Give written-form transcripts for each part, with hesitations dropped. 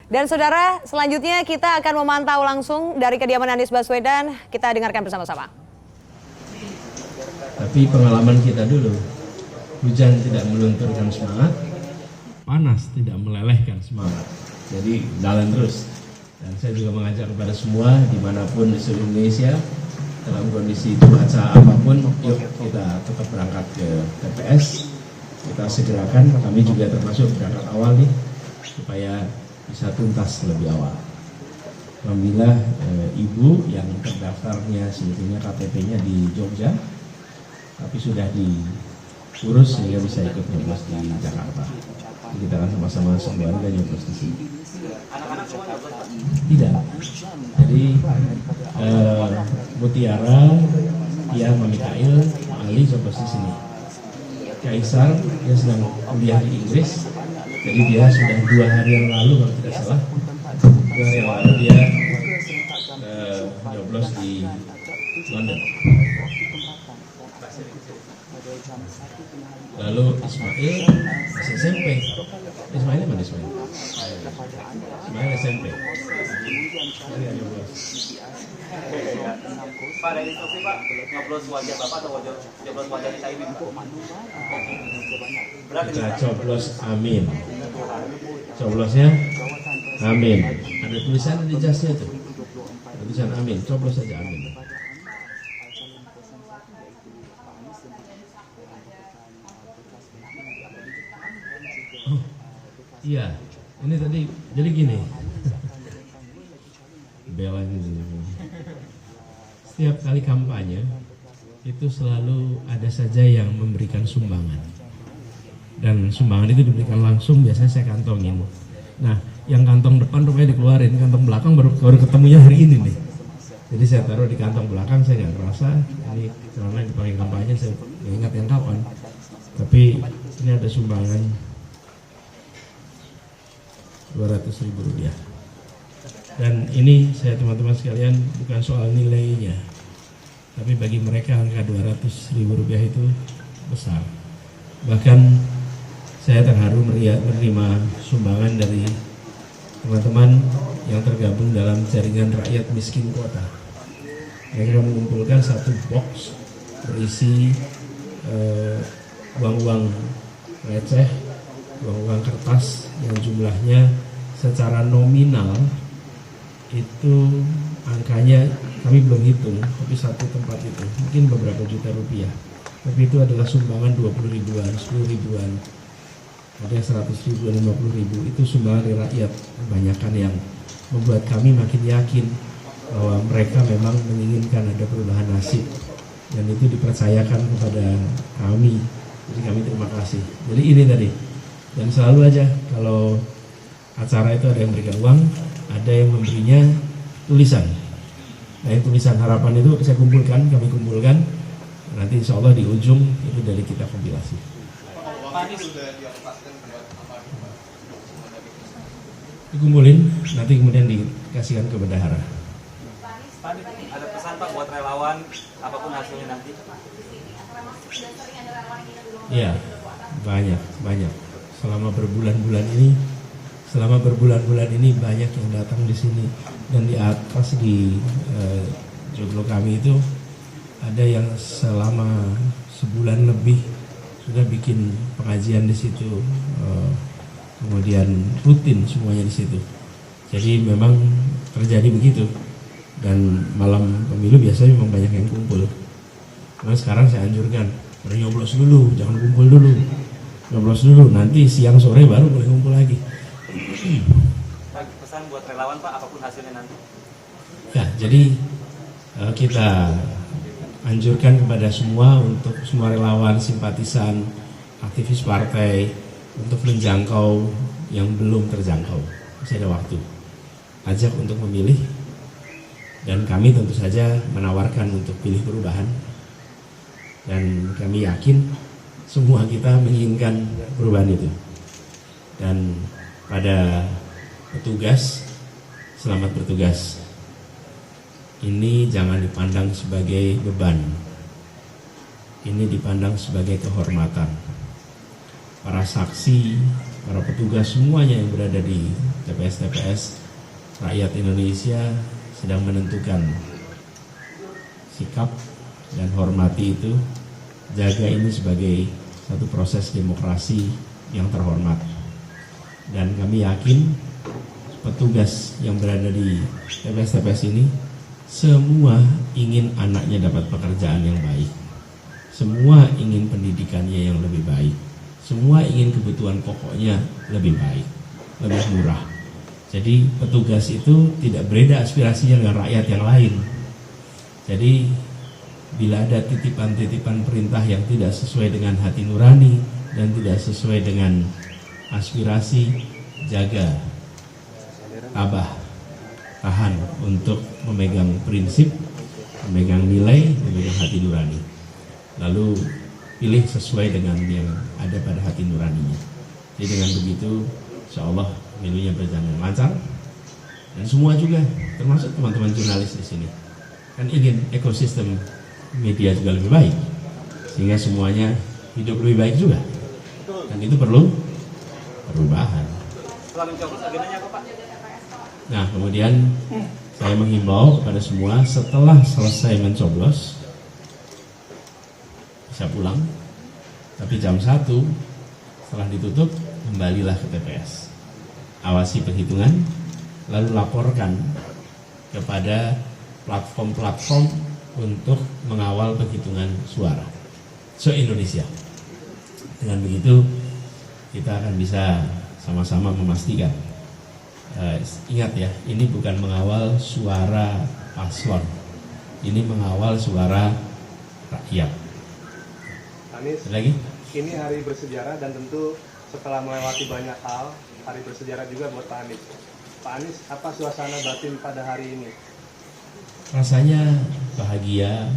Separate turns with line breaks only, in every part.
Dan saudara, selanjutnya kita akan memantau langsung dari kediaman Anies Baswedan. Kita dengarkan bersama-sama.
Tapi pengalaman kita dulu, hujan tidak melunturkan semangat, panas tidak melelehkan semangat. Jadi jalan terus. Dan saya juga mengajak kepada semua dimanapun di seluruh Indonesia, dalam kondisi cuaca apapun, yuk kita tetap berangkat ke TPS. Kita segerakan, kami juga termasuk berangkat awal nih, supaya bisa tuntas lebih awal. Alhamdulillah ibu yang terdaftarnya sebetulnya KTP-nya di Jogja, tapi sudah diurus sehingga bisa ikut nyoblos di Jakarta. Jadi kita akan sama-sama sekeluarga nyoblos di sini. Tidak. Jadi Mutiara, dia Mikail, Ali nyoblos di sini. Kaisar, dia sedang kuliah di Inggris. Jadi dia sudah 2 hari yang lalu kalau tidak salah, 2 hari yang lalu dia nyoblos di London. Lalu Ismail masih SMP. Ismail mana Ismail? Ismail SMP.
Pak, ada instruksi Pak, nyoblos wajah Bapak atau nyoblos wajah di Caimin?
Kita coblos amin. Coblosnya amin. Ada tulisan di jasnya tuh. Ada tulisan amin. Coblos saja amin. Oh, iya. Ini tadi jadi gini. Bella ini. Setiap kali kampanye itu selalu ada saja yang memberikan sumbangan. Dan sumbangan itu diberikan langsung, biasanya saya kantongin. Nah, yang kantong depan rupanya dikeluarin, kantong belakang baru ketemunya hari ini nih. Jadi saya taruh di kantong belakang, saya nggak terasa. Ini karena dipakai kampanye, saya nggak ingat yang kapan. Tapi ini ada sumbangan Rp200.000. Dan ini saya teman-teman sekalian bukan soal nilainya, tapi bagi mereka angka Rp200.000 itu besar. Bahkan saya terharu menerima sumbangan dari teman-teman yang tergabung dalam jaringan rakyat miskin kota. Mereka mengumpulkan 1 box berisi uang-uang receh, uang-uang kertas yang jumlahnya secara nominal itu angkanya kami belum hitung, tapi 1 tempat itu mungkin beberapa juta rupiah. Tapi itu adalah sumbangan 20 ribuan, 10 ribuan, ada yang 100 ribu, 50 ribu. Itu sumbangan dari rakyat, kebanyakan yang membuat kami makin yakin bahwa mereka memang menginginkan ada perubahan nasib. Dan itu dipercayakan kepada kami. Jadi kami terima kasih. Jadi ini tadi. Dan selalu aja kalau acara itu ada yang memberikan uang, ada yang memberinya tulisan. Nah, yang tulisan harapan itu saya kumpulkan, kami kumpulkan. Nanti insya Allah di ujung itu dari kita kompilasi. Dikumpulin, nanti kemudian dikasihkan ke bendahara.
Pak, ada pesan Pak buat relawan, apapun hasilnya nanti?
Ya, banyak. Selama berbulan-bulan ini banyak yang datang di sini. Dan di atas di joglo kami itu ada yang selama sebulan lebih sudah bikin pengajian di situ, kemudian rutin semuanya di situ. Jadi memang terjadi begitu. Dan malam pemilu biasanya memang banyak yang kumpul. Nah sekarang saya anjurkan, nyoblos dulu, jangan kumpul dulu. Nyoblos dulu, nanti siang sore baru boleh kumpul lagi.
Pesan buat relawan Pak, apapun hasilnya nanti.
Ya, jadi kita anjurkan kepada semua, untuk semua relawan, simpatisan, aktivis partai untuk menjangkau yang belum terjangkau. Masih ada waktu. Ajak untuk memilih, dan kami tentu saja menawarkan untuk pilih perubahan. Dan kami yakin semua kita menginginkan perubahan itu. Dan pada petugas, selamat bertugas. Ini jangan dipandang sebagai beban. Ini dipandang sebagai kehormatan. Para saksi, para petugas semuanya yang berada di TPS-TPS rakyat Indonesia sedang menentukan sikap dan hormati itu, jaga ini sebagai satu proses demokrasi yang terhormat. Dan kami yakin petugas yang berada di TPS-TPS ini semua ingin anaknya dapat pekerjaan yang baik, semua ingin pendidikannya yang lebih baik, semua ingin kebutuhan pokoknya lebih baik, lebih murah. Jadi petugas itu tidak berbeda aspirasinya dengan rakyat yang lain. Jadi bila ada titipan-titipan perintah yang tidak sesuai dengan hati nurani dan tidak sesuai dengan aspirasi, jaga, tabah, tahan untuk memegang prinsip, memegang nilai, memegang hati nurani. Lalu pilih sesuai dengan yang ada pada hati nuraninya. Jadi dengan begitu, insya Allah pemilunya berjalan lancar, dan semua juga, termasuk teman-teman jurnalis di sini, kan ingin ekosistem media juga lebih baik, sehingga semuanya hidup lebih baik juga, dan itu perlu perubahan.
Setelah mencoblos agendanya apa Pak?
Nah, kemudian saya menghimbau kepada semua setelah selesai mencoblos bisa pulang, tapi jam 1 setelah ditutup kembalilah ke TPS. Awasi perhitungan, lalu laporkan kepada platform-platform untuk mengawal penghitungan suara se-Indonesia. Dengan begitu kita akan bisa sama-sama memastikan. Ingat ya, ini bukan mengawal suara paslon, ini mengawal suara rakyat.
Anies,
Lagi?
ini hari bersejarah dan tentu setelah melewati banyak hal, hari bersejarah juga buat Pak Anies. Pak Anies, apa suasana batin pada hari ini?
Rasanya bahagia,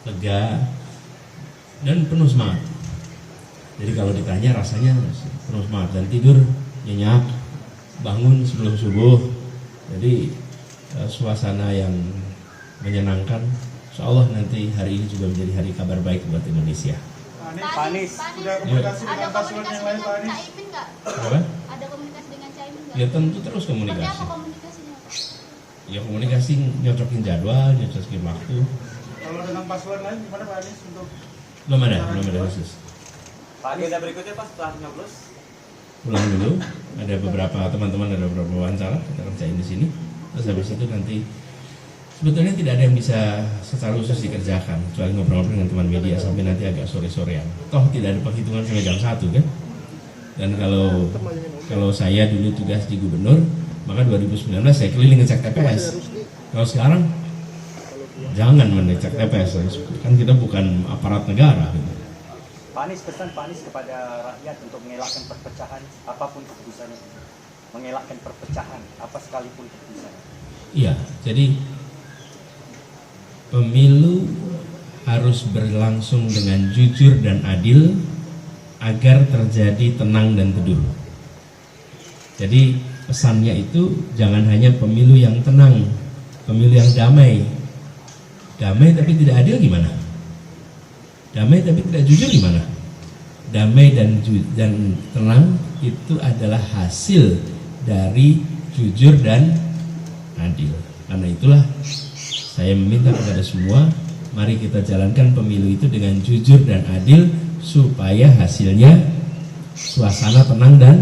lega, dan penuh semangat. Jadi kalau ditanya rasanya penuh semangat, dan tidur nyenyak, bangun sebelum subuh. Jadi suasana yang menyenangkan. Insya Allah nanti hari ini juga menjadi hari kabar baik buat Indonesia.
Pak Anies,
sudah komunikasi dengan paslon yang lain Pak Anies? Caimin nggak?
Apa?
Ada komunikasi dengan Caimin nggak?
Ya tentu terus
Seperti
komunikasi.
apa komunikasinya Pak?
Ya komunikasi, nyocokin jadwal, nyocokin waktu.
Kalau dengan paslon lain gimana Pak Anies untuk
Belum ada khusus.
Pak agenda berikutnya Pak setelah nyoblos?
Pulang dulu, ada beberapa teman-teman, ada beberapa wawancara kita kerjain di sini. Terus habis itu nanti sebetulnya tidak ada yang bisa secara khusus dikerjakan, kecuali ngobrol-ngobrol dengan teman media sampai nanti agak sore-sorean. Toh tidak ada penghitungan sampai jam 1 kan? Dan kalau saya dulu tugas di gubernur, maka 2019 saya keliling ngecek TPS. Kalau sekarang jangan mengecek TPS, kan kita bukan aparat negara. Gitu.
Pak Anies, pesan Pak Anies kepada rakyat untuk mengelakkan perpecahan apapun keputusannya, mengelakkan perpecahan apa sekalipun keputusannya.
Iya, jadi pemilu harus berlangsung dengan jujur dan adil agar terjadi tenang dan teduh. Jadi pesannya itu jangan hanya pemilu yang tenang, pemilu yang damai. Damai tapi tidak adil gimana? Damai tapi tidak jujur gimana? Damai dan tenang itu adalah hasil dari jujur dan adil. Karena itulah saya meminta kepada semua, mari kita jalankan pemilu itu dengan jujur dan adil supaya hasilnya suasana tenang dan